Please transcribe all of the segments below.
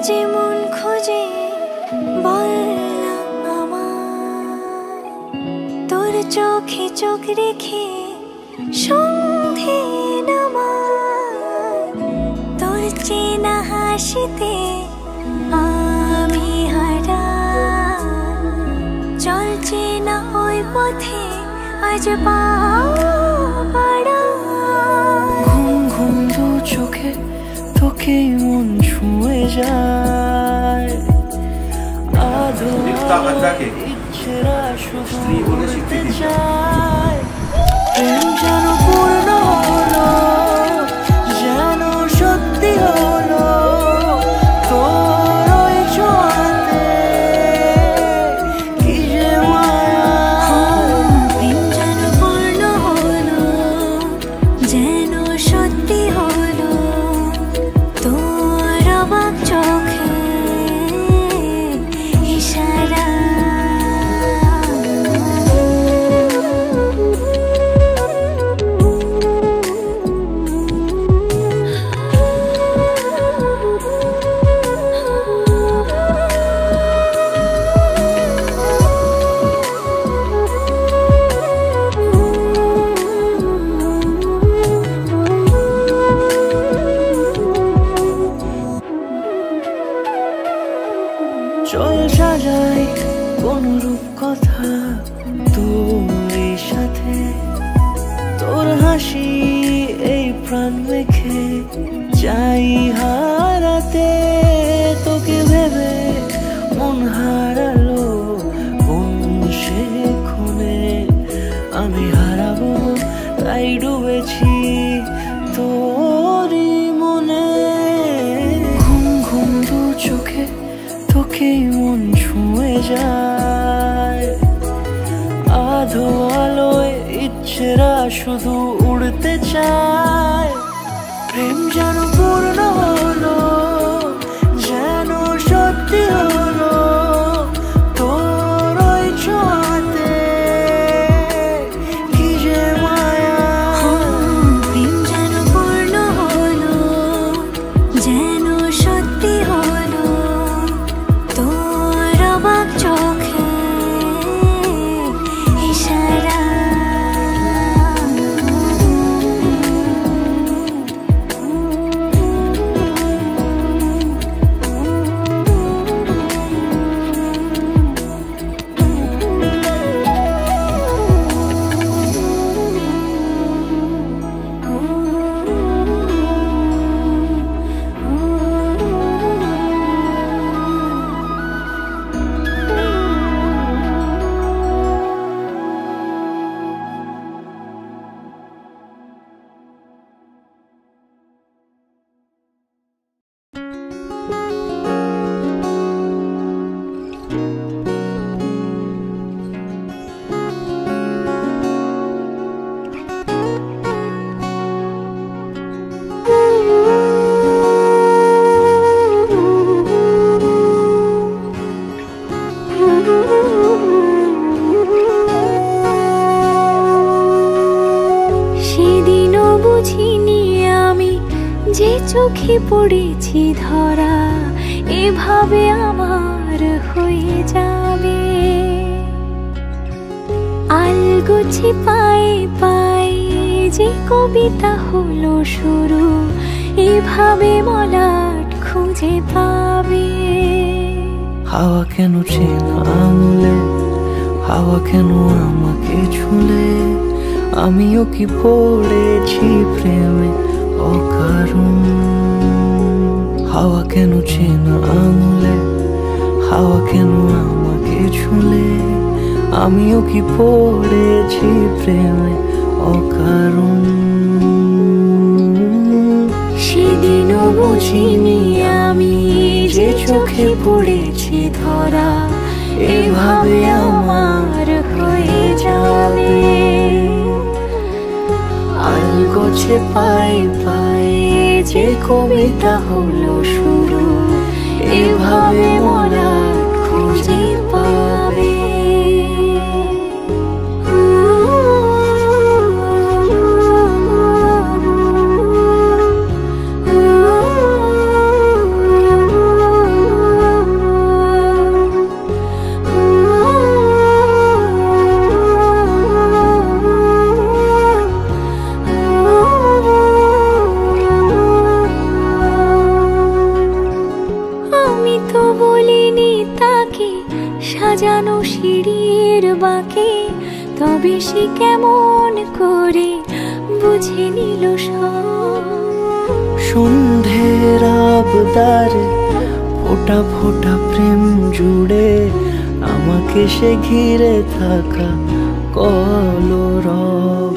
যেমন খোঁজে বললাম আমার, তোর চোখে চোখ রেখে সন্ধে নামার, তোর চেনা হাসিতে আমি হারা, চলছে না ওই পথে আজ পাড়া। ঘুম ঘুম দু চোখে তোকে মন ছুঁয়ে যায়, আধো ইচ্ছেরা শুধু উড়তে চায়। প্রেম যেন পূর্ণ হলো, যেন সত্যি হলো, তোর ওই ছোঁয়াতে কি যে মায়া। প্রেম যেন পূর্ণ হলো, যেন সত্যি হলো, তোর অবাক চোখে ইশারা। চল সাজাই কোন রূপ কথা তোর সাথে, তোর হাসি এই প্রাণ মেখে চাই হারাতে। তোকে ভেবে মন হারালো কোন সে ক্ষণে, আমি হারাবো তাই ডুবেছি তোরই মনে। ঘুম ঘুম দু চোখে তোকে মন ছুঁয়ে যায়, আধো আলোয় ইচ্ছেরা শুধু উড়তে চায়। প্রেম যেন পূর্ণ হলো, যেন সত্যি হলো, তোর ওই ছোঁয়াতে কি যে মায়া। প্রেম যেন পূর্ণ হলো, যেন সত্যি হলো, তোর অবাক চোখে ইশারা। সেদিনও বুঝিনি আমি যে চোখে পড়েছি ধরা, এভাবে আমার হয়ে যাবে। আলগোছে পায়ে পায়ে যে কবিতা হলো শুরু, এভাবে মলাট খুঁজে পাবে। হাওয়া কেন চেনা আঙুলে, হাওয়া কেন আমাকে ছুলে, আমিও কি পড়েছি প্রেমে অকারণ। হাওয়া কেন চেনা আঙুলে, হাওয়া কেন আমাকে ছুলে, আমিও কি পড়েছি প্রেমে অকারণ। সেদিনও বুঝিনি আমি যে চোখে পড়েছি ধরা, এভাবে আমার হয়ে যাবে। আলগোছে পায়ে পায়ে যে কবিতা হলো শুরু, এভাবে মলাট খুঁজে পাবে। তো বলিনি তাকে সাজানো সিঁড়ির বাঁকে, তবে সে কেমন করে বুঝে নিল সব। সন্ধ্যের আবদারে ফোঁটা ফোঁটা প্রেম জুড়ে, আমাকে সে ঘিরে থাকা কলরব।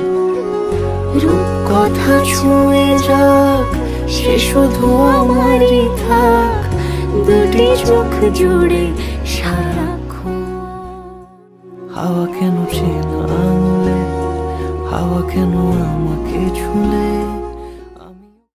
রূপকথা ছুঁয়ে যাক, সে শুধু আমারই থাক, দুটি চোখ জুড়ে সারাক্ষণ। হাওয়া কেন চেনা আঙুলে, হাওয়া কেন আমাকে ছুঁলে,